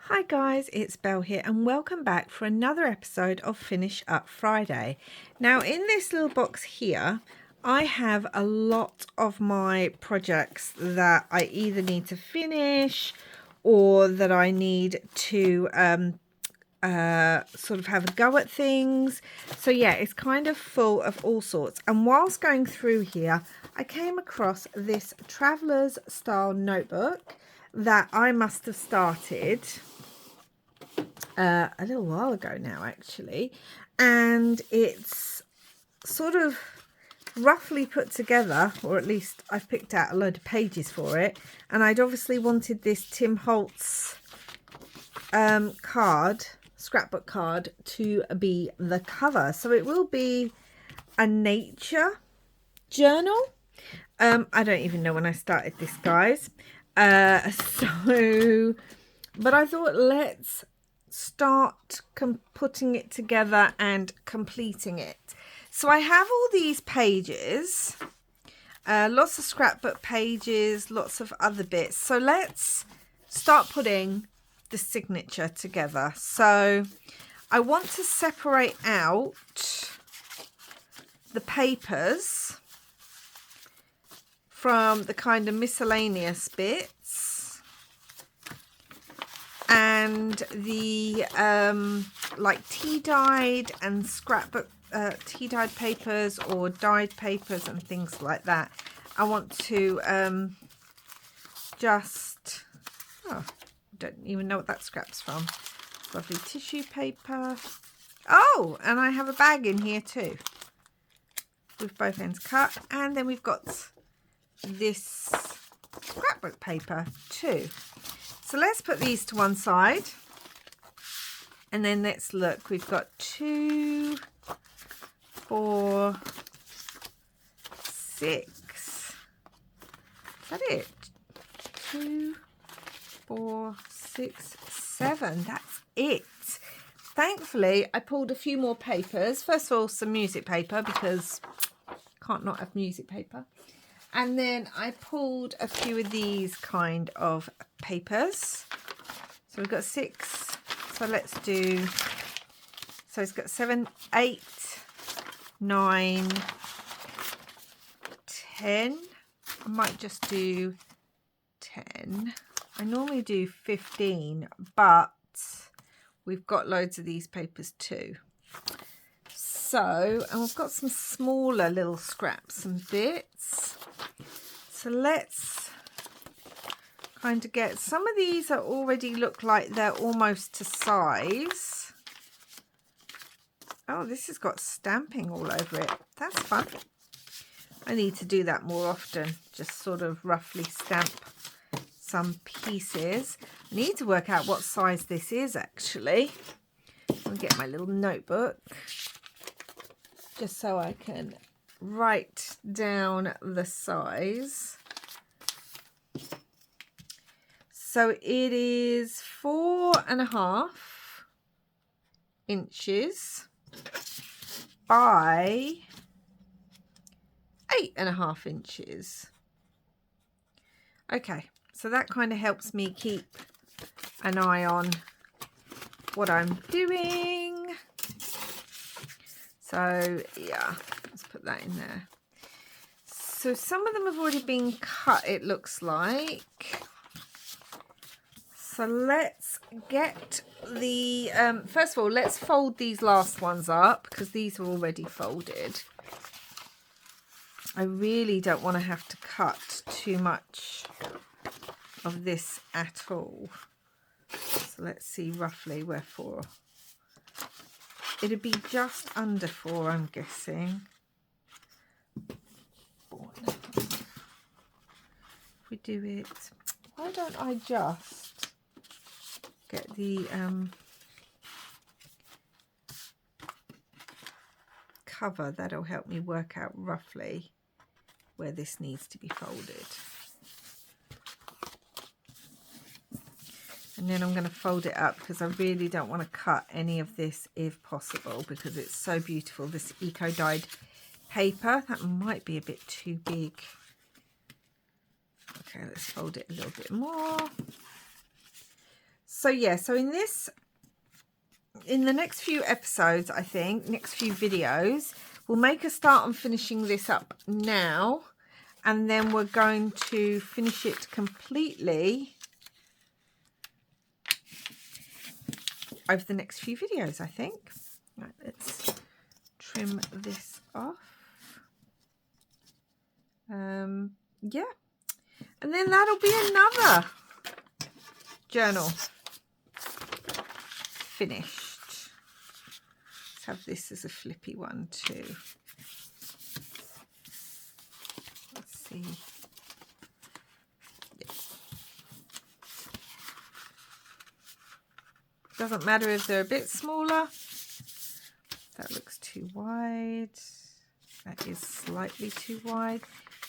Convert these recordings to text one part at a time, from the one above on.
Hi guys, it's Belle here and welcome back for another episode of Finish Up Friday. Now in this little box here, I have a lot of my projects that I either need to finish or that I need to sort of have a go at things. So yeah, it's kind of full of all sorts. And whilst going through here, I came across this Traveller's Style notebook that I must have started a little while ago now actually, and it's sort of roughly put together, or at least I've picked out a load of pages for it, and I'd obviously wanted this Tim Holtz scrapbook card to be the cover, so it will be a nature journal. I don't even know when I started this, guys, but I thought let's start putting it together and completing it. So I have all these pages, lots of scrapbook pages, lots of other bits. So let's start putting the signature together. So I want to separate out the papers from the kind of miscellaneous bits and the like tea dyed and scrapbook tea dyed papers or dyed papers and things like that. I want to don't even know what that scrap's from. Lovely tissue paper. Oh, and I have a bag in here too with both ends cut, and then we've got this scrapbook paper too. So let's put these to one side, and then let's look. We've got 2, 4, 6. Is that it? 2, 4, 6, 7. That's it. Thankfully, I pulled a few more papers. First of all, some music paper, because can't not have music paper. And then I pulled a few of these kind of papers. So we've got 6. So let's do, so it's got 7, 8, 9, 10. I might just do 10. I normally do 15, but we've got loads of these papers too. So, and we've got some smaller little scraps and bits. So let's kind of get, some of these are already look like they're almost to size. Oh, this has got stamping all over it. That's fun. I need to do that more often. Just sort of roughly stamp some pieces. I need to work out what size this is actually. I'll get my little notebook just so I can write down the size. So it is 4.5 inches by 8.5 inches. Okay, so that kind of helps me keep an eye on what I'm doing. So yeah, let's put that in there. So some of them have already been cut, it looks like. So let's get the, first of all, let's fold these last ones up because these are already folded. I really don't want to have to cut too much of this at all. So let's see roughly where 4. It'd be just under 4, I'm guessing. 4.5. If we do it, why don't I just get the cover? That'll help me work out roughly where this needs to be folded. And then I'm going to fold it up because I really don't want to cut any of this if possible, because it's so beautiful, this eco dyed paper. That might be a bit too big. Okay, let's fold it a little bit more. So yeah, so in the next few episodes, I think, next few videos, we'll make a start on finishing this up now, and then we're going to finish it completely over the next few videos, I think. Right, let's trim this off. Yeah, and then that'll be another journal finished. Let's have this as a flippy one too. Let's see. Yeah. Doesn't matter if they're a bit smaller. That looks too wide. That is slightly too wide.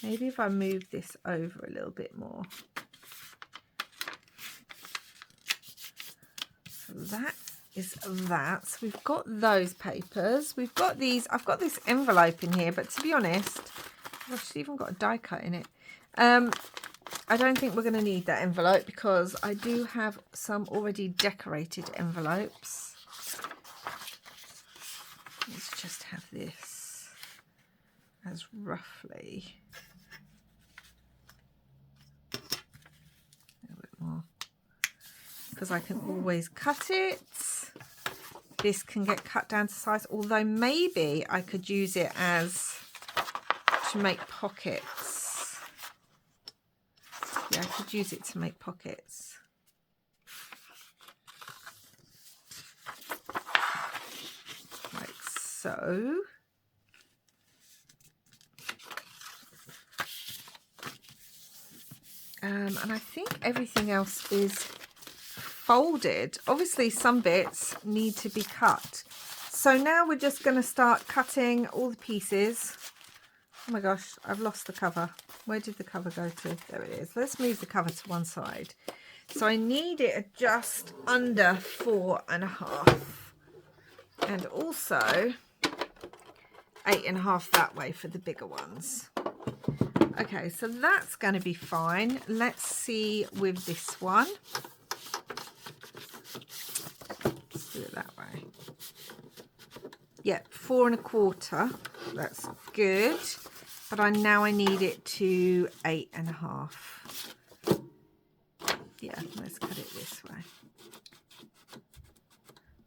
Maybe if I move this over a little bit more. So that is that. So we've got those papers. We've got these. I've got this envelope in here, but to be honest, I've actually even got a die cut in it. I don't think we're going to need that envelope because I do have some already decorated envelopes. Let's just have this as roughly a little bit more, because I can always cut it. This can get cut down to size, although maybe I could use it as to make pockets. Yeah, I could use it to make pockets. Like so. And I think everything else is folded. Obviously some bits need to be cut. So now we're just going to start cutting all the pieces. Oh my gosh, I've lost the cover. Where did the cover go to? There it is. Let's move the cover to one side. So I need it at just under 4.5. And also 8.5 that way for the bigger ones. Okay, so that's going to be fine. Let's see with this one. Let's do it that way. Yeah, 4.25. That's good. But I need it to 8.5. Yeah, let's cut it this way.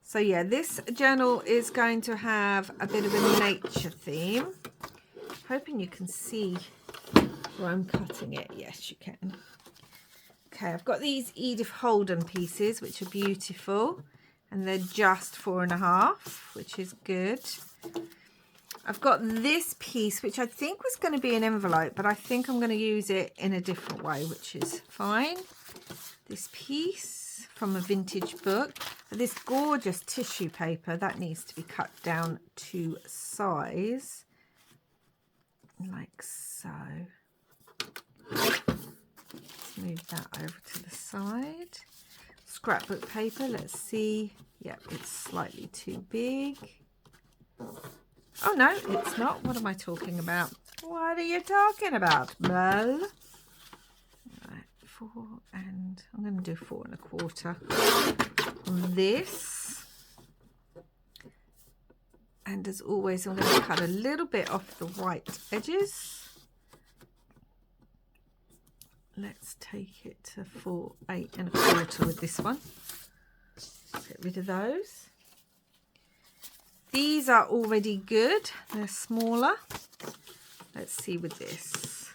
So yeah, this journal is going to have a bit of a nature theme. Hoping you can see where I'm cutting it. Yes, you can. Okay, I've got these Edith Holden pieces, which are beautiful. And they're just 4.5, which is good. I've got this piece, which I think was going to be an envelope, but I think I'm going to use it in a different way, which is fine. This piece from a vintage book. This gorgeous tissue paper, that needs to be cut down to size. Like so. Let's move that over to the side. Scrapbook paper, let's see. Yep, it's slightly too big. Oh no, it's not. What am I talking about? What are you talking about, Mel? Right, 4 and I'm going to do 4.25 on this. And as always, I'm going to cut a little bit off the white edges. Let's take it to 8.25 with this one. Get rid of those. These are already good. They're smaller. Let's see with this.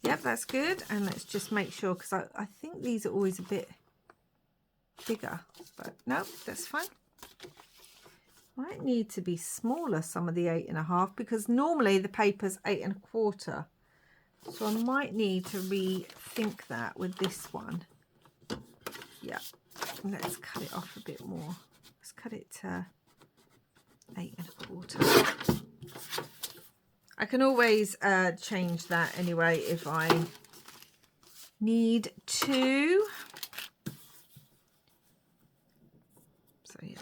Yep, that's good. And let's just make sure, because I think these are always a bit bigger. But no, that's fine. Might need to be smaller, some of the 8.5, because normally the paper's 8.25. So I might need to rethink that with this one. Yeah, let's cut it off a bit more. Let's cut it to 8.25. I can always change that anyway if I need to. So yeah.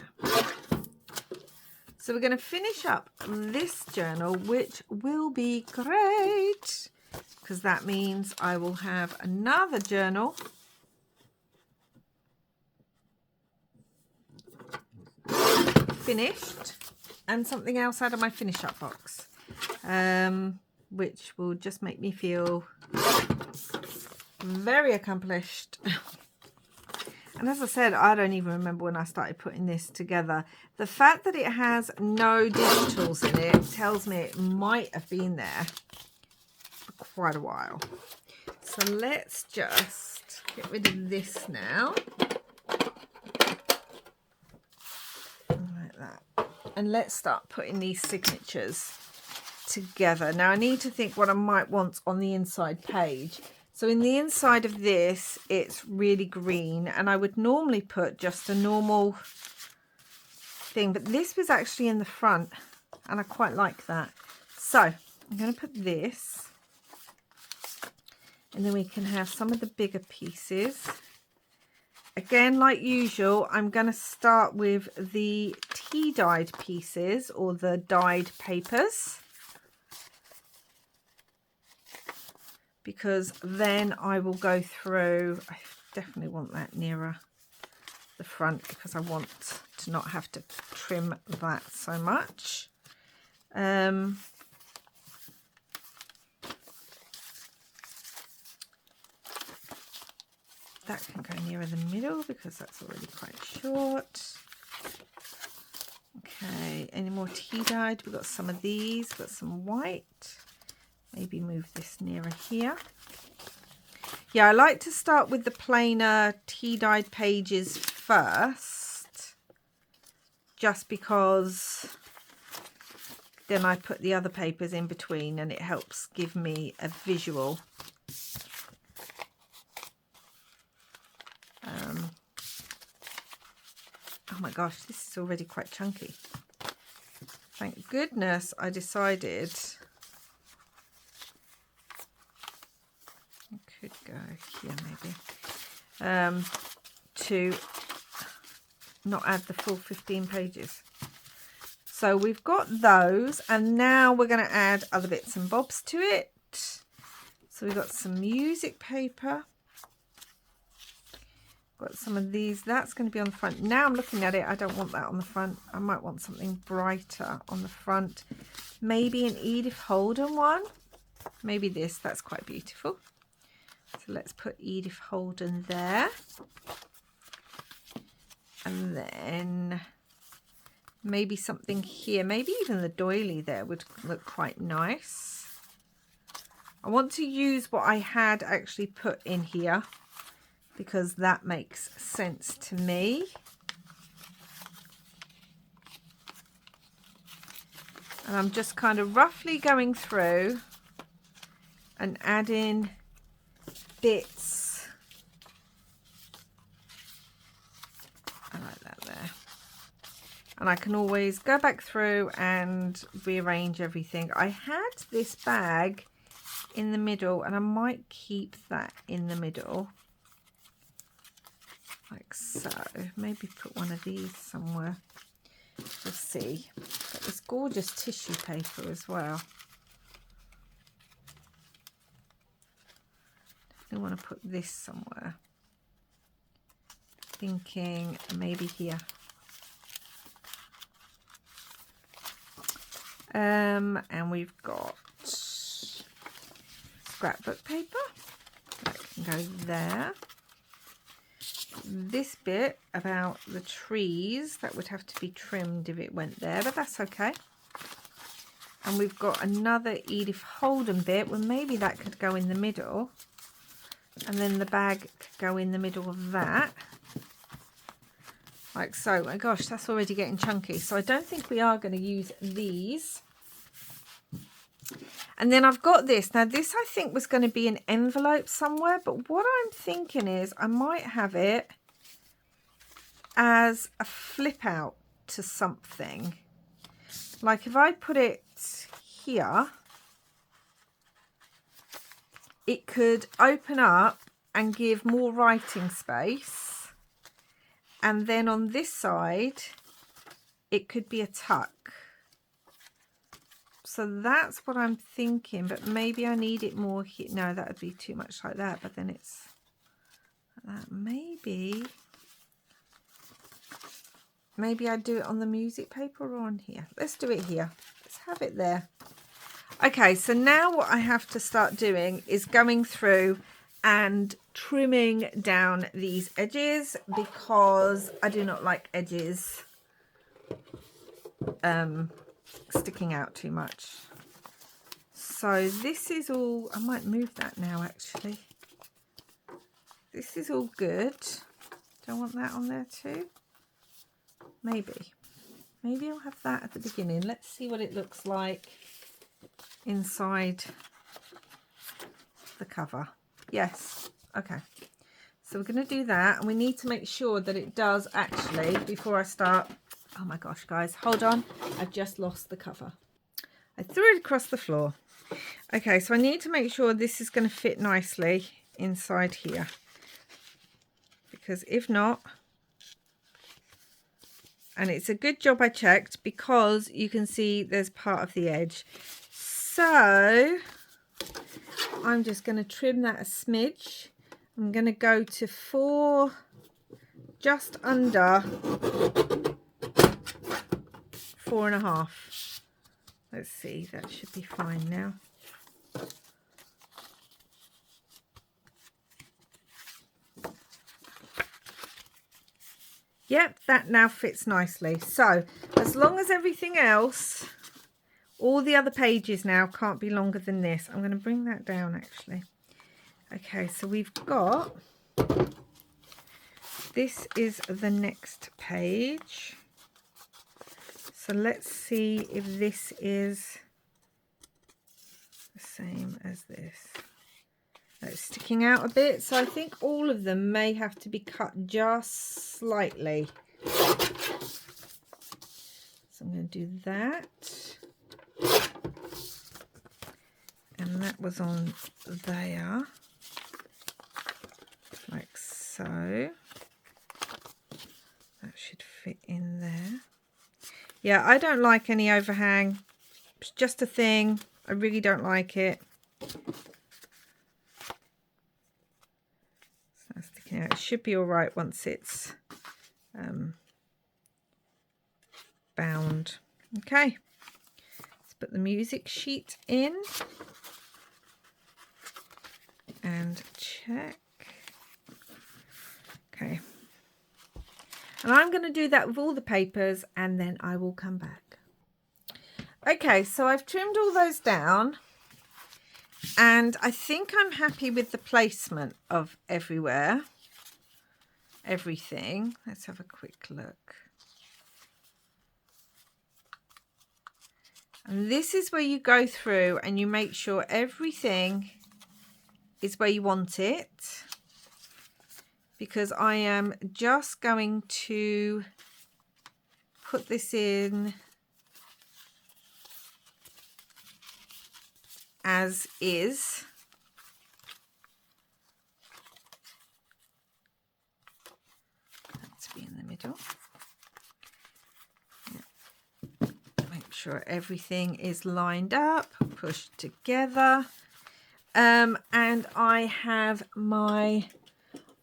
So we're going to finish up this journal, which will be great, because that means I will have another journal finished and something else out of my finish up box, which will just make me feel very accomplished. And as I said, I don't even remember when I started putting this together. The fact that it has no digitals in it tells me it might have been there for quite a while. So let's just get rid of this now. Like that. And let's start putting these signatures together. Now I need to think what I might want on the inside page. So in the inside of this, it's really green, and I would normally put just a normal thing, but this was actually in the front, and I quite like that. So I'm going to put this, and then we can have some of the bigger pieces. Again, like usual, I'm going to start with the tea dyed pieces, or the dyed papers, because then I will go through. I definitely want that nearer the front because I want to not have to trim that so much. That can go nearer the middle because that's already quite short. Okay, any more tea dyed? We've got some of these, got some white. Maybe move this nearer here. Yeah, I like to start with the plainer tea dyed pages first, just because then I put the other papers in between and it helps give me a visual. Oh my gosh, this is already quite chunky. Thank goodness I decided could go here maybe, to not add the full 15 pages. So we've got those, and now we're going to add other bits and bobs to it. So we've got some music paper, got some of these. That's going to be on the front. Now I'm looking at it, I don't want that on the front. I might want something brighter on the front, maybe an Edith Holden one, maybe this. That's quite beautiful. So let's put Edith Holden there. And then maybe something here. Maybe even the doily there would look quite nice. I want to use what I had actually put in here because that makes sense to me. And I'm just kind of roughly going through and adding bits. I like that there. And I can always go back through and rearrange everything. I had this bag in the middle and I might keep that in the middle. Like so. Maybe put one of these somewhere. We'll see. Got this gorgeous tissue paper as well. I want to put this somewhere. Thinking maybe here. And we've got scrapbook paper. That can go there. This bit about the trees, that would have to be trimmed if it went there, but that's okay. And we've got another Edith Holden bit. Well, maybe that could go in the middle. And then the bag could go in the middle of that. Like so. Oh my gosh, that's already getting chunky. So I don't think we are going to use these. And then I've got this. Now this I think was going to be an envelope somewhere. But what I'm thinking is I might have it as a flip out to something. Like if I put it here, it could open up and give more writing space. And then on this side, it could be a tuck. So that's what I'm thinking, but maybe I need it more here. No, that would be too much like that, but then it's like that. Maybe maybe I do it on the music paper or on here. Let's do it here. Let's have it there. Okay, so now what I have to start doing is going through and trimming down these edges, because I do not like edges sticking out too much. So this is all, I might move that now actually. This is all good. Do I want that on there too? Maybe I'll have that at the beginning. Let's see what it looks like inside the cover. Yes, okay. So we're going to do that, and we need to make sure that it does actually, before I start. Oh my gosh, guys, hold on. I've just lost the cover. I threw it across the floor. Okay, so I need to make sure this is going to fit nicely inside here, because if not, and it's a good job I checked, because you can see there's part of the edge. So I'm just going to trim that a smidge. I'm going to go to 4, just under 4.5. Let's see, that should be fine now. Yep, that now fits nicely. So as long as everything else, all the other pages now can't be longer than this. I'm going to bring that down actually. Okay, so we've got, this is the next page. So let's see if this is the same as this. It's sticking out a bit, so I think all of them may have to be cut just slightly. So I'm going to do that. And that was on there, like so. That should fit in there. Yeah, I don't like any overhang. It's just a thing. I really don't like it. So that's sticking out. It should be all right once it's bound. Okay. Let's put the music sheet in and check. Okay. And I'm going to do that with all the papers, and then I will come back. Okay, so I've trimmed all those down, and I think I'm happy with the placement of everything. Let's have a quick look. And this is where you go through and you make sure everything is where you want it, because I am just going to put this in as is. Let's be in the middle. Make sure everything is lined up, pushed together. And I have my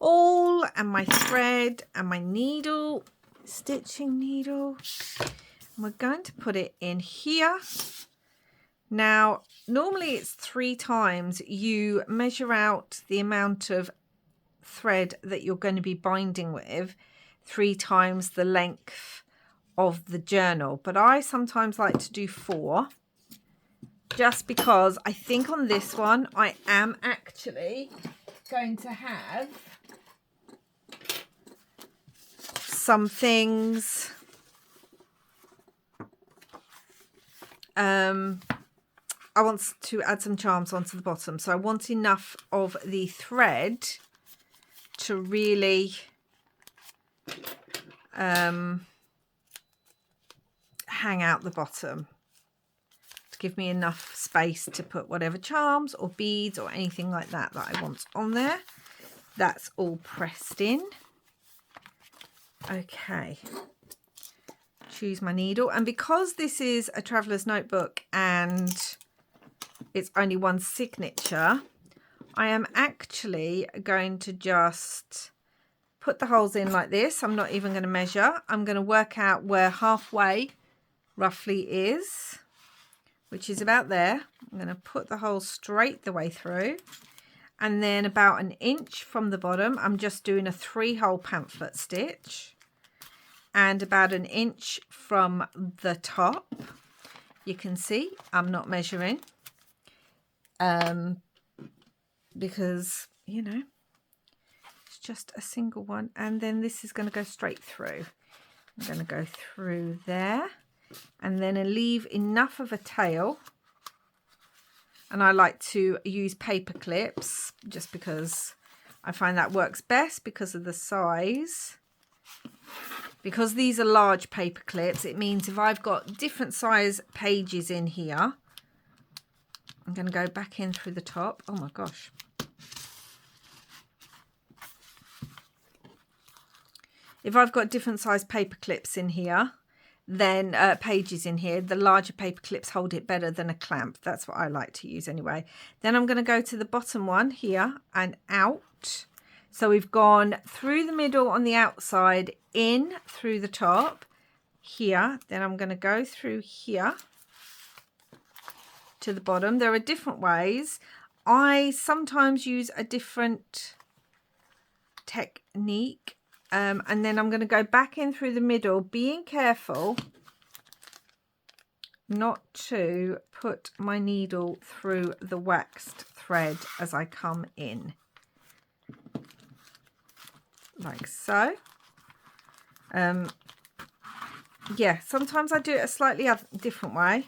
awl and my thread and my needle, stitching needle. And we're going to put it in here. Now, normally it's 3 times. You measure out the amount of thread that you're going to be binding with, 3 times the length of the journal. But I sometimes like to do 4, just because I think on this one I am actually going to have some things I want to add some charms onto the bottom, so I want enough of the thread to really hang out the bottom, to give me enough space to put whatever charms or beads or anything like that that I want on there. That's all pressed in. Okay, choose my needle, and because this is a traveler's notebook and it's only one signature, I am actually going to just put the holes in like this. I'm not even going to measure. I'm going to work out where halfway roughly is, which is about there. I'm going to put the hole straight the way through, and then about 1 inch from the bottom I'm just doing a 3-hole pamphlet stitch, and about 1 inch from the top, you can see I'm not measuring because, you know, it's just a single one. And then this is going to go straight through. I'm going to go through there, and then I leave enough of a tail. And I like to use paper clips just because I find that works best because of the size. Because these are large paper clips, it means if I've got different size pages in here, I'm going to go back in through the top. Oh my gosh. If I've got different size paper clips in here, then pages in here, the larger paper clips hold it better than a clamp. That's what I like to use anyway. Then I'm going to go to the bottom one here and out. So we've gone through the middle on the outside, in through the top here. Then I'm going to go through here to the bottom. There are different ways. I sometimes use a different technique. And then I'm going to go back in through the middle, being careful not to put my needle through the waxed thread as I come in. Like so. Yeah, sometimes I do it a slightly different way,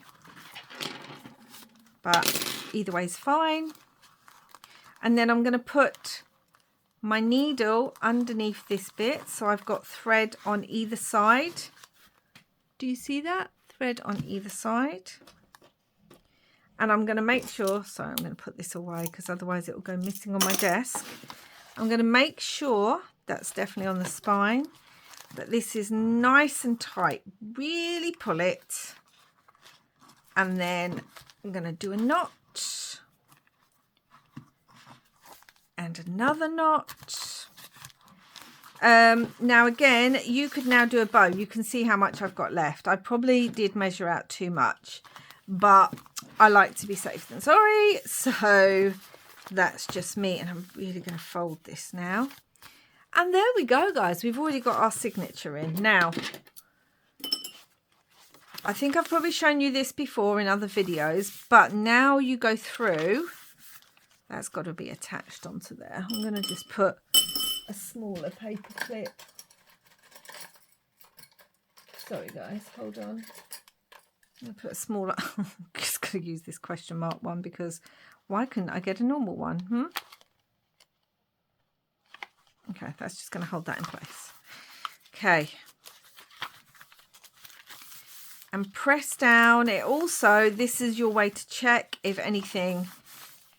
but either way is fine. And then I'm going to put my needle underneath this bit, so I've got thread on either side. Do you see that? Thread on either side. And I'm going to make sure, sorry, I'm going to put this away because otherwise it will go missing on my desk. I'm going to make sure that's definitely on the spine, that this is nice and tight. Really pull it. And then I'm going to do a knot. And another knot. Now again, you could now do a bow. You can see how much I've got left. I probably did measure out too much, but I like to be safe than sorry. So that's just me, and I'm really going to fold this now. And there we go, guys. We've already got our signature in. Now, I think I've probably shown you this before in other videos, but now you go through. That's got to be attached onto there. I'm going to just put a smaller paper clip. Sorry guys, hold on. I'm going to put a smaller, I'm just going to use this question mark one because why couldn't I get a normal one? Okay, that's just going to hold that in place. Okay. And press down. It also, this is your way to check if anything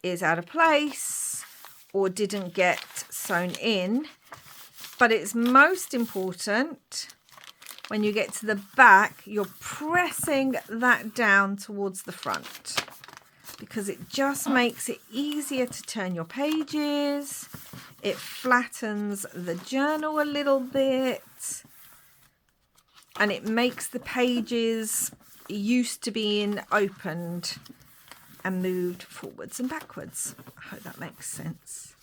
is out of place or didn't get sewn in, but it's most important when you get to the back, you're pressing that down towards the front because it just makes it easier to turn your pages. It flattens the journal a little bit, and it makes the pages used to being opened and moved forwards and backwards. I hope that makes sense.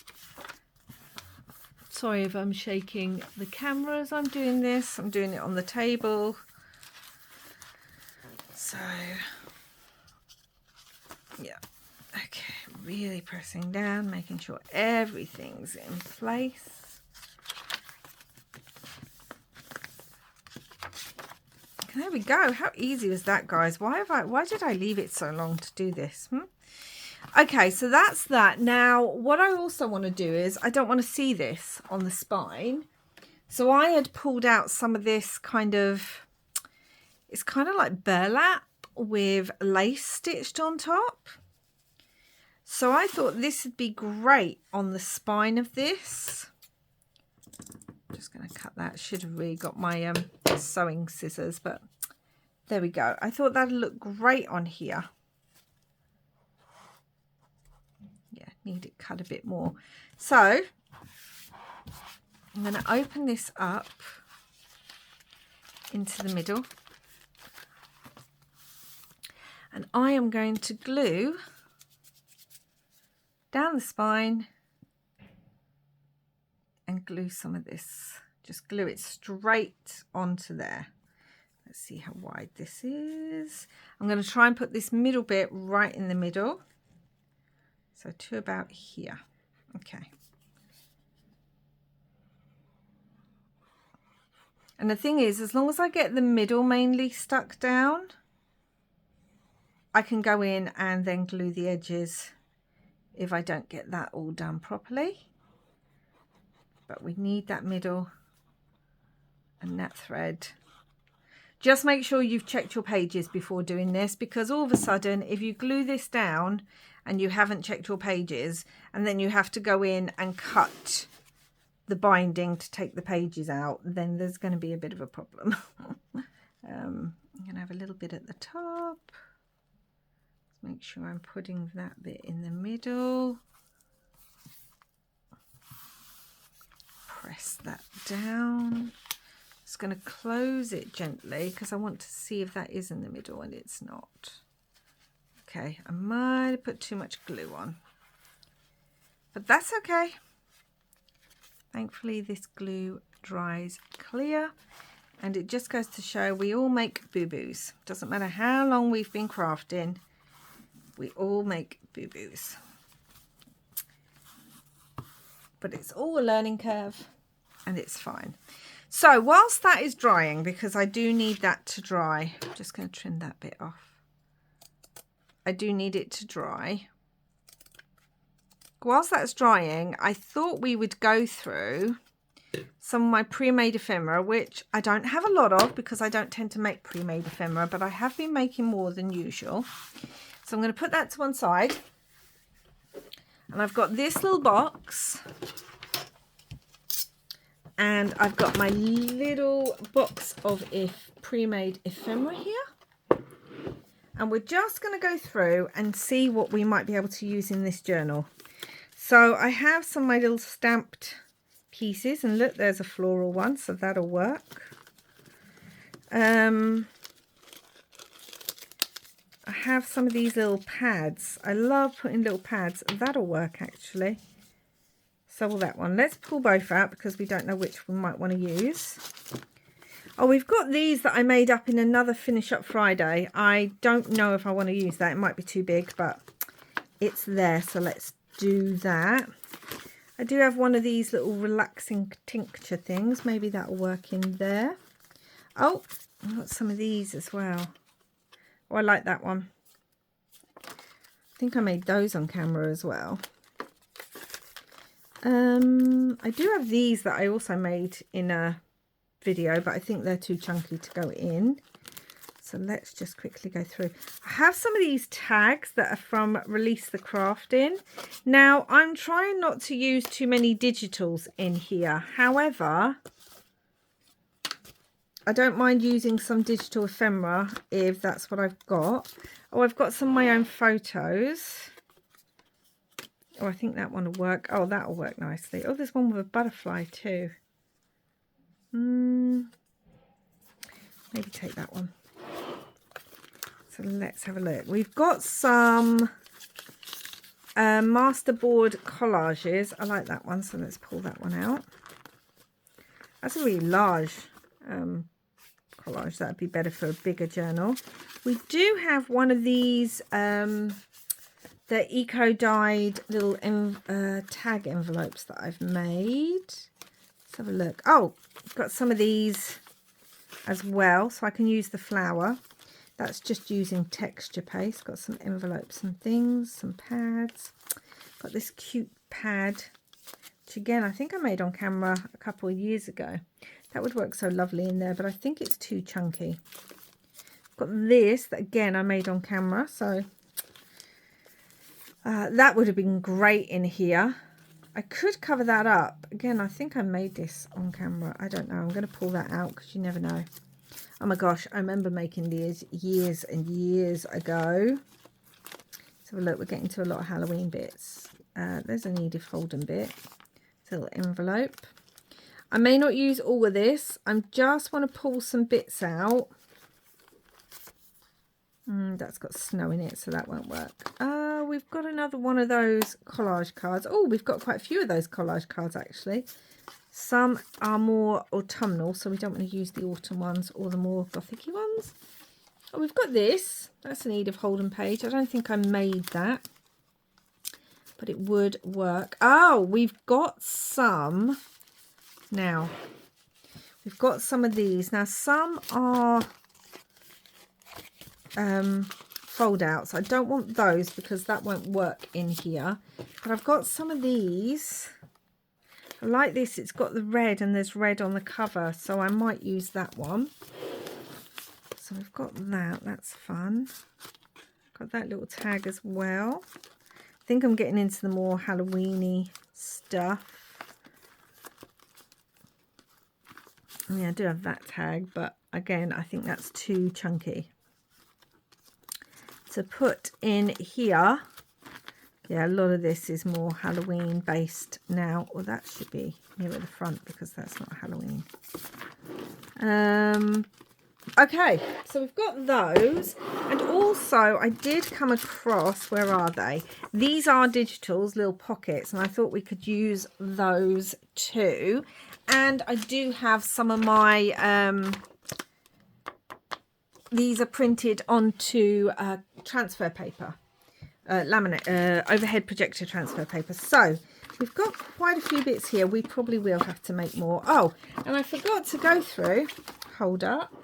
Sorry if I'm shaking the camera as I'm doing this. I'm doing it on the table. So, yeah. Okay, really pressing down, making sure everything's in place. There we go. How easy was that, guys? Why did I leave it so long to do this? Okay, so that's that. Now, what I also want to do is, I don't want to see this on the spine. So I had pulled out some of this kind of, it's kind of like burlap with lace stitched on top. So I thought this would be great on the spine of this. I'm just going to cut that. Should have really got my sewing scissors, but there we go. I thought that'd look great on here. Yeah, need it cut a bit more. So I'm going to open this up into the middle, and I am going to glue down the spine and glue some of this. Just glue it straight onto there. Let's see how wide this is. I'm going to try and put this middle bit right in the middle. So to about here. Okay. And the thing is, as long as I get the middle mainly stuck down, I can go in and then glue the edges if I don't get that all done properly. But we need that middle and that thread. Just make sure you've checked your pages before doing this, because all of a sudden, if you glue this down and you haven't checked your pages, and then you have to go in and cut the binding to take the pages out, then there's going to be a bit of a problem. I'm going to have a little bit at the top. Let's make sure I'm putting that bit in the middle. Press that down. Just going to close it gently because I want to see if that is in the middle, and it's not. Okay, I might have put too much glue on, but that's okay. Thankfully this glue dries clear, and it just goes to show we all make boo-boos. Doesn't matter how long we've been crafting, we all make boo-boos. But it's all a learning curve, and it's fine. So whilst that is drying, because I do need that to dry, I'm just going to trim that bit off. I do need it to dry. Whilst that's drying, I thought we would go through some of my pre-made ephemera, which I don't have a lot of because I don't tend to make pre-made ephemera, but I have been making more than usual. So I'm going to put that to one side. And I've got this little box. And I've got my little box of pre-made ephemera here. And we're just going to go through and see what we might be able to use in this journal. So I have some of my little stamped pieces, and look, there's a floral one, so that'll work. I have some of these little pads. I love putting little pads. That'll work actually. So will that one. Let's pull both out because we don't know which we might want to use. Oh, we've got these that I made up in another Finish Up Friday. I don't know if I want to use that. It might be too big, but it's there. So let's do that. I do have one of these little relaxing tincture things. Maybe that'll work in there. Oh, I've got some of these as well. Oh, I like that one. I think I made those on camera as well. I do have these that I also made in a video, but I think they're too chunky to go in. So let's just quickly go through. I have some of these tags that are from Release the Crafting. Now, I'm trying not to use too many digitals in here. However, I don't mind using some digital ephemera if that's what I've got. Oh, I've got some of my own photos. Oh, I think that one will work. Oh, that'll work nicely. Oh, there's one with a butterfly too. Maybe take that one. So let's have a look. We've got some masterboard collages. I like that one, so let's pull that one out. That's a really large collage. That'd be better for a bigger journal. We do have one of these the eco-dyed little tag envelopes that I've made. Let's have a look. Oh, I've got some of these as well, so I can use the flower. That's just using texture paste. Got some envelopes and things, some pads. Got this cute pad, which again I think I made on camera a couple of years ago. That would work so lovely in there, but I think it's too chunky. Got this that again I made on camera, so that would have been great in here. I could cover that up. Again, I think I made this on camera. I don't know. I'm going to pull that out because you never know. Oh my gosh, I remember making these years and years ago. So look, we're getting to a lot of Halloween bits. There's an Edith Holden bit. It's a little envelope. I may not use all of this. I just want to pull some bits out. That's got snow in it, so that won't work. We've got another one of those collage cards. Oh, we've got quite a few of those collage cards, actually. Some are more autumnal, so we don't want to use the autumn ones or the more gothic-y ones. Oh, we've got this. That's an Edith Holden page. I don't think I made that, but it would work. Oh, we've got some now. We've got some of these. Now, some are fold outs. I don't want those because that won't work in here. But I've got some of these. I like this. It's got the red and there's red on the cover, so I might use that one. So we've got that. That's fun. Got that little tag as well. I think I'm getting into the more Halloween-y stuff. Yeah, I do have that tag, but again, I think that's too chunky to put in here. Yeah, a lot of this is more Halloween based now. Well, that should be near at the front because that's not Halloween. Okay, so we've got those. And also I did come across, where are they? These are digitals, little pockets, and I thought we could use those too. And I do have some of my these are printed onto transfer paper, laminate, overhead projector transfer paper. So we've got quite a few bits here. We probably will have to make more. Oh, and I forgot to go through, hold up,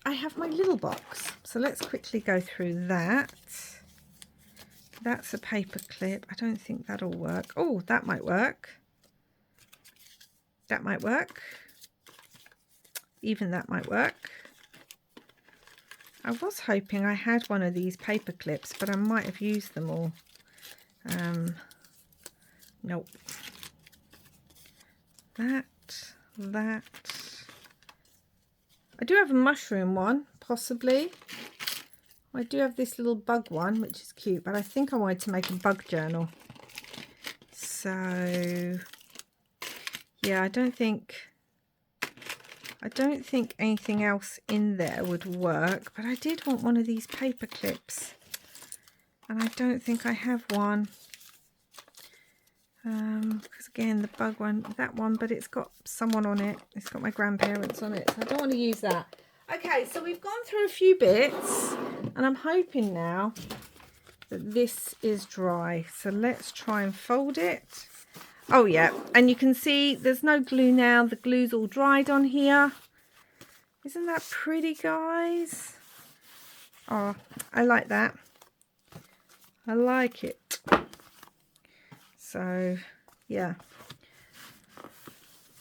I have my little box. So let's quickly go through that. That's a paper clip. I don't think that'll work. Oh, that might work. That might work. Even that might work. I was hoping I had one of these paper clips, but I might have used them all. Nope. That. I do have a mushroom one, possibly. I do have this little bug one, which is cute, but I think I wanted to make a bug journal. So, yeah, I don't think anything else in there would work, but I did want one of these paper clips, and I don't think I have one. Because again, the bug one, that one, but it's got someone on it. It's got my grandparents on it, so I don't want to use that. Okay, so we've gone through a few bits, and I'm hoping now that this is dry. So let's try and fold it. Oh yeah, and you can see there's no glue now. The glue's all dried on here. Isn't that pretty, guys? Oh, I like that. I like it. So, yeah.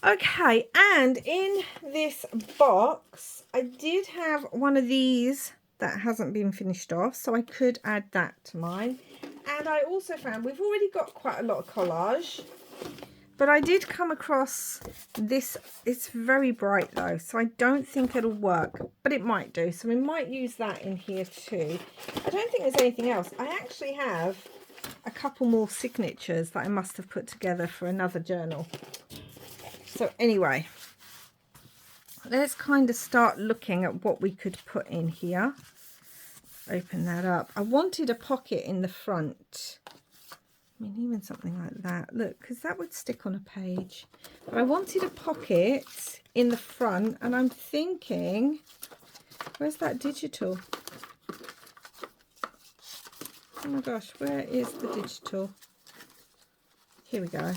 Okay, and in this box, I did have one of these that hasn't been finished off, so I could add that to mine. And I also found we've already got quite a lot of collage, but I did come across this. It's very bright though, so I don't think it'll work, but it might do. So we might use that in here too. I don't think there's anything else. I actually have a couple more signatures that I must have put together for another journal. So anyway, let's kind of start looking at what we could put in here. Open that up. I wanted a pocket in the front. I mean, even something like that. Look, because that would stick on a page. But I wanted a pocket in the front, and I'm thinking, where's that digital? Oh my gosh, where is the digital? Here we go.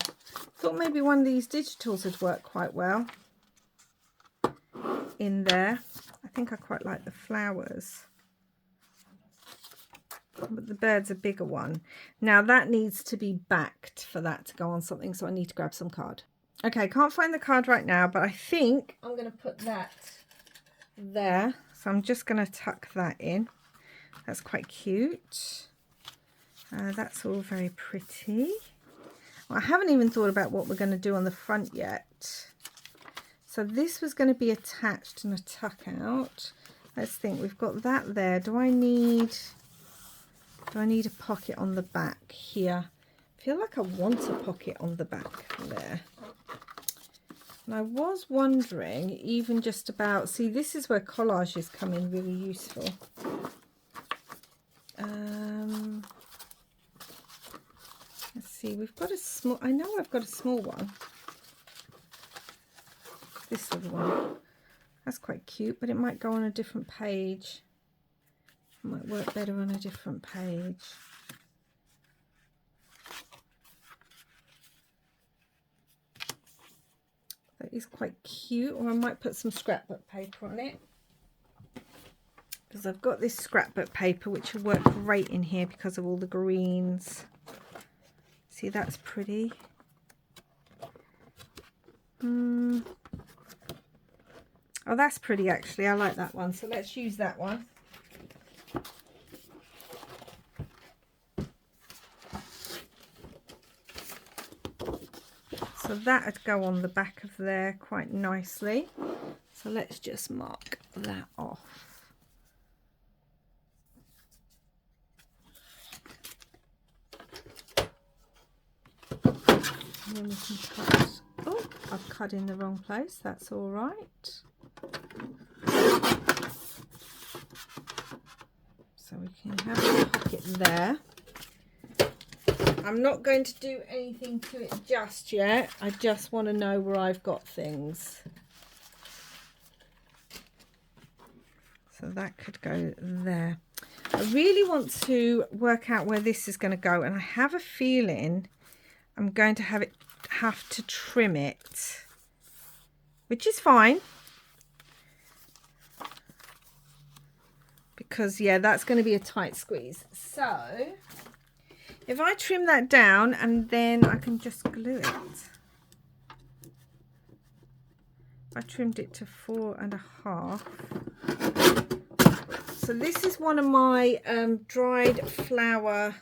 Thought maybe one of these digitals would work quite well in there. I think I quite like the flowers, but the bird's a bigger one. Now that needs to be backed for that to go on something, so I need to grab some card. Okay, can't find the card right now, but I think I'm going to put that there. So I'm just going to tuck that in. That's quite cute. That's all very pretty. Well, I haven't even thought about what we're going to do on the front yet. So this was going to be attached and a tuck out. Let's think. We've got that there. Do I need a pocket on the back here? I feel like I want a pocket on the back there. And I was wondering even just about, see, this is where collages come in really useful. Let's see, we've got a small, I know I've got a small one. This little one. That's quite cute, but it might go on a different page. It might work better on a different page. That is quite cute, or I might put some scrapbook paper on it. Because I've got this scrapbook paper which will work great in here because of all the greens. See, that's pretty. Oh, that's pretty actually. I like that one. So let's use that one. So that would go on the back of there quite nicely. So let's just mark that off. And then we can cut. Oh, I've cut in the wrong place. That's all right. So we can have a pocket there. I'm not going to do anything to it just yet. I just want to know where I've got things. So that could go there. I really want to work out where this is going to go, and I have a feeling I'm going to have to trim it, which is fine. Because, yeah, that's going to be a tight squeeze. So if I trim that down and then I can just glue it. I trimmed it to 4.5. So this is one of my dried flower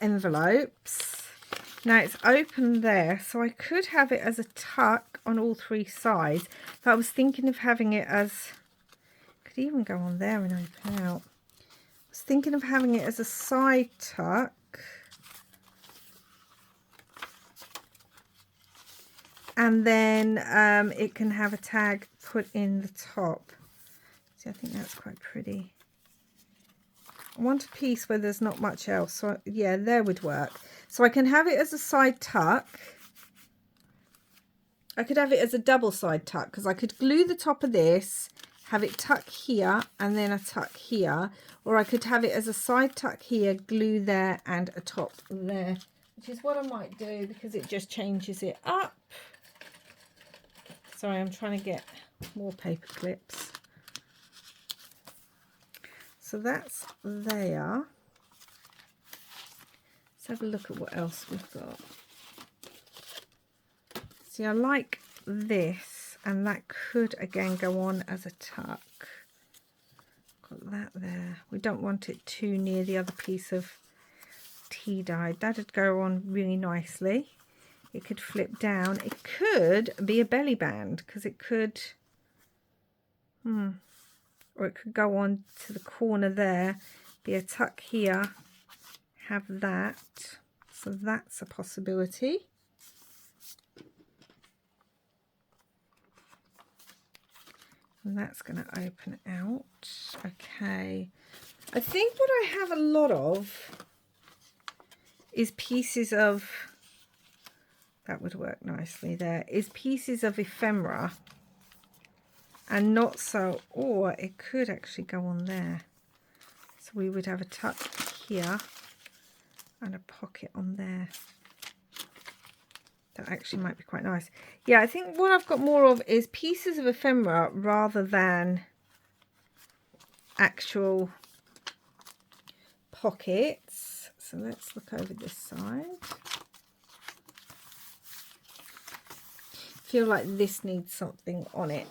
envelopes. Now it's open there, so I could have it as a tuck on all 3 sides. But I was thinking of having it as, could even go on there and open out. I was thinking of having it as a side tuck. And then it can have a tag put in the top. See, I think that's quite pretty. I want a piece where there's not much else. So yeah, there would work. So I can have it as a side tuck. I could have it as a double side tuck because I could glue the top of this, have it tuck here and then a tuck here. Or I could have it as a side tuck here, glue there and a top there. Which is what I might do because it just changes it up. Sorry, I'm trying to get more paper clips. So that's there. Let's have a look at what else we've got. See, I like this, and that could again go on as a tuck. Got that there. We don't want it too near the other piece of tea dye. That'd go on really nicely. It could flip down. It could be a belly band because it could, or it could go on to the corner there, be a tuck here, have that. So that's a possibility. And that's going to open out. Okay. I think what I have a lot of is pieces of, that would work nicely there, is pieces of ephemera. And not so, or it could actually go on there. So we would have a tuck here and a pocket on there. That actually might be quite nice. Yeah, I think what I've got more of is pieces of ephemera rather than actual pockets. So let's look over this side. I feel like this needs something on it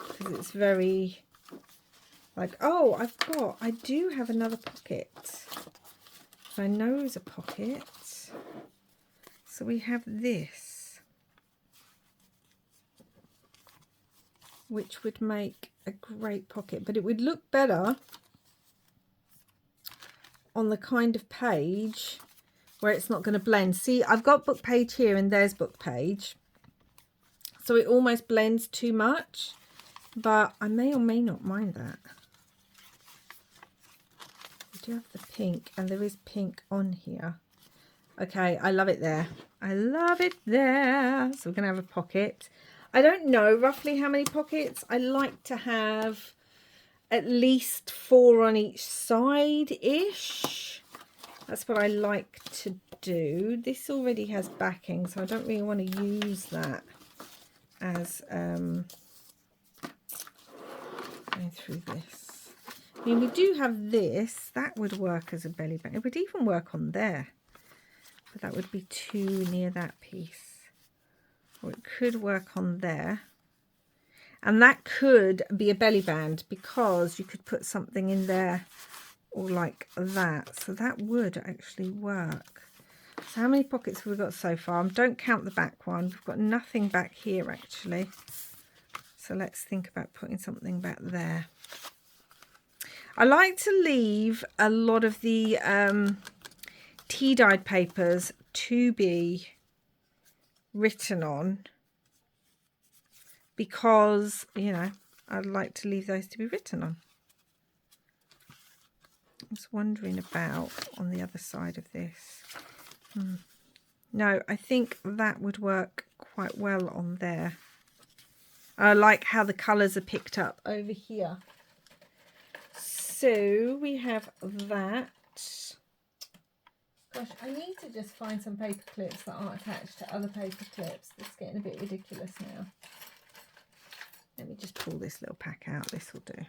because it's very like, oh, I do have another pocket. I know there's a pocket. So we have this, which would make a great pocket, but it would look better on the kind of page where it's not going to blend. See, I've got book page here and there's book page. So it almost blends too much, but I may or may not mind that. We do have the pink, and there is pink on here. Okay, I love it there. I love it there. So we're going to have a pocket. I don't know roughly how many pockets. I like to have at least 4 on each side-ish. That's what I like to do. This already has backing, so I don't really want to use that as going through this. I mean, we do have this. That would work as a belly band. It would even work on there. But that would be too near that piece. Or it could work on there. And that could be a belly band because you could put something in there or like that. So that would actually work. So how many pockets have we got so far? Don't count the back one. We've got nothing back here actually. So let's think about putting something back there. I like to leave a lot of the tea dyed papers to be written on because, you know, I'd like to leave those to be written on. I was wondering about on the other side of this. No, I think that would work quite well on there. I like how the colours are picked up over here. So we have that. Gosh, I need to just find some paper clips that aren't attached to other paper clips. It's getting a bit ridiculous now. Let me just pull this little pack out. This will do.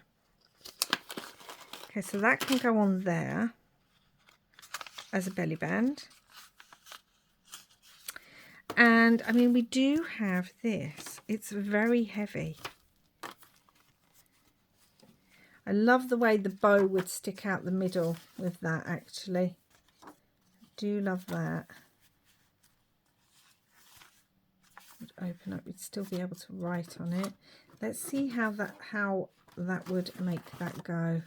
Okay, so that can go on there as a belly band. And I mean, we do have this. It's very heavy. I love the way the bow would stick out the middle with that actually. Do love that. Would open up, you'd still be able to write on it. Let's see how that would make that go.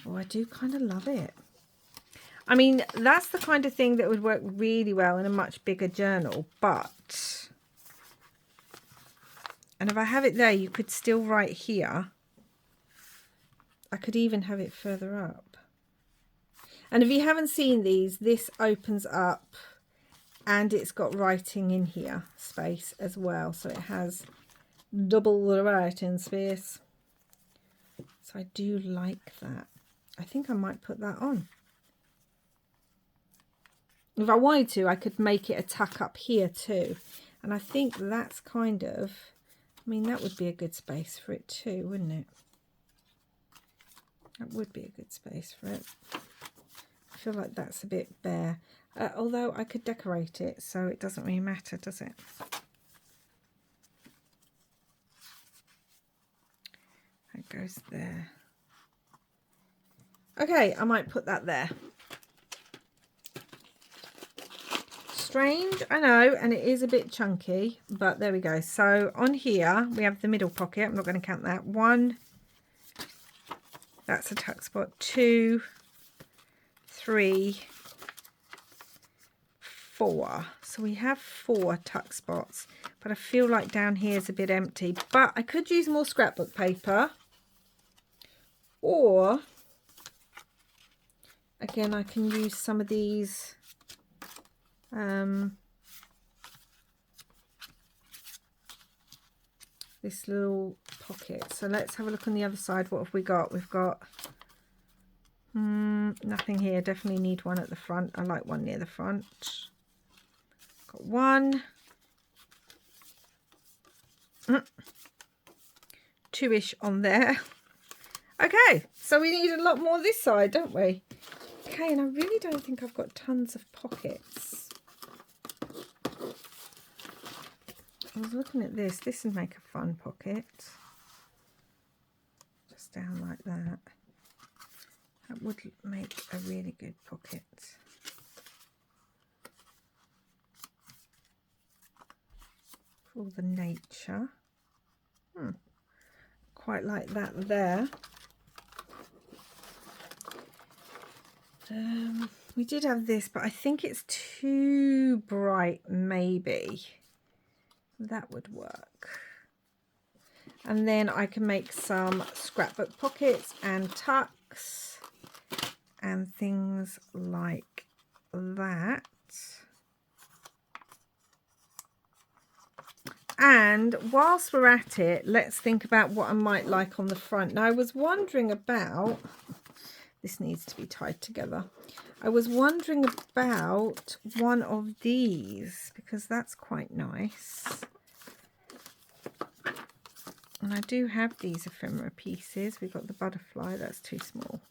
Oh, I do kind of love it. I mean, that's the kind of thing that would work really well in a much bigger journal, but and if I have it there, you could still write here. I could even have it further up. And if you haven't seen these, this opens up and it's got writing in here space as well. So it has double the writing space. So I do like that. I think I might put that on. If I wanted to, I could make it a tuck up here too. And I think that's kind of, I mean, that would be a good space for it too, wouldn't it? That would be a good space for it. I feel like that's a bit bare. Although I could decorate it, so it doesn't really matter, does it? That goes there. Okay, I might put that there. Strange, I know, and it is a bit chunky, but there we go. So on here, we have the middle pocket. I'm not going to count that. 1, that's a tuck spot. 2, 3, 4. So we have 4 tuck spots, but I feel like down here is a bit empty. But I could use more scrapbook paper, or again, I can use some of these this little pocket. So let's have a look on the other side. What have we got? We've got nothing here. Definitely need one at the front. I like one near the front. Got 1, 2-ish on there. Okay, so we need a lot more this side, don't we? Okay, and I really don't think I've got tons of pockets. I was looking at this. This would make a fun pocket. Just down like that. That would make a really good pocket. For all the nature. Quite like that there. We did have this, but I think it's too bright, maybe. That would work. And then I can make some scrapbook pockets and tucks and things like that. And whilst we're at it, let's think about what I might like on the front. Now, I was wondering about, this needs to be tied together. I was wondering about one of these because that's quite nice. And I do have these ephemera pieces. We've got the butterfly, that's too small.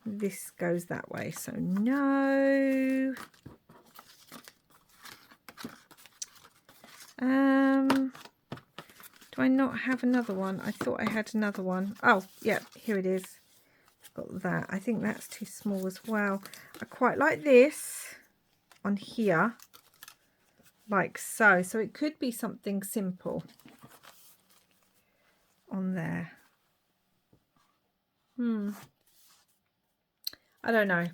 This goes that way, so no. Do I not have another one? I thought I had another one. Oh, yeah, here it is. I've got that. I think that's too small as well. I quite like this on here, like so. So it could be something simple on there. I don't know.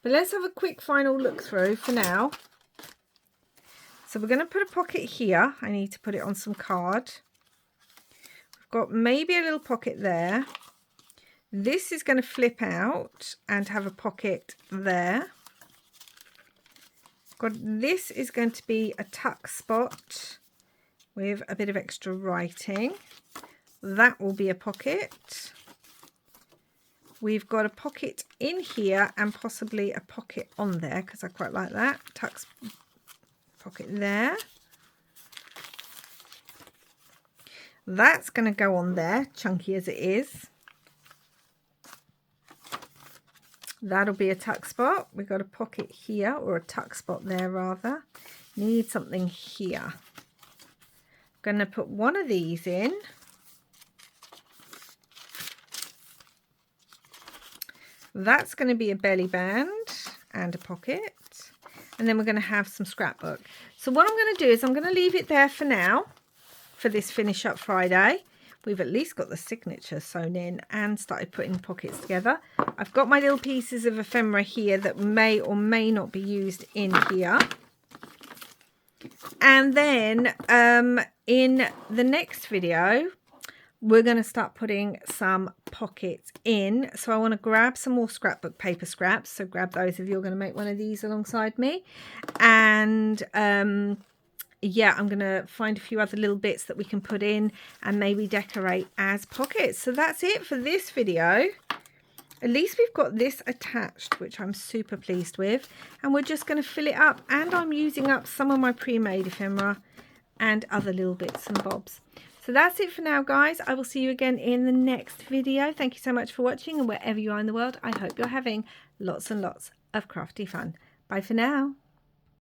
But let's have a quick final look through for now. So we're going to put a pocket here. I need to put it on some card. We've got maybe a little pocket there. This is going to flip out and have a pocket there. This is going to be a tuck spot with a bit of extra writing. That will be a pocket. We've got a pocket in here and possibly a pocket on there because I quite like that. Tuck pocket there. That's going to go on there, chunky as it is. That'll be a tuck spot. We've got a pocket here, or a tuck spot there rather. Need something here. I'm going to put one of these in. That's going to be a belly band and a pocket. And then we're going to have some scrapbook. So what I'm going to do is I'm going to leave it there for now for this Finish Up Friday. We've at least got the signature sewn in and started putting pockets together. I've got my little pieces of ephemera here that may or may not be used in here. And then in the next video, we're going to start putting some pockets in. So I want to grab some more scrapbook paper scraps. So grab those if you're going to make one of these alongside me. And yeah, I'm going to find a few other little bits that we can put in and maybe decorate as pockets. So that's it for this video. At least we've got this attached, which I'm super pleased with. And we're just going to fill it up. And I'm using up some of my pre-made ephemera and other little bits and bobs. So that's it for now, guys. I will see you again in the next video. Thank you so much for watching, and wherever you are in the world, I hope you're having lots and lots of crafty fun. Bye for now.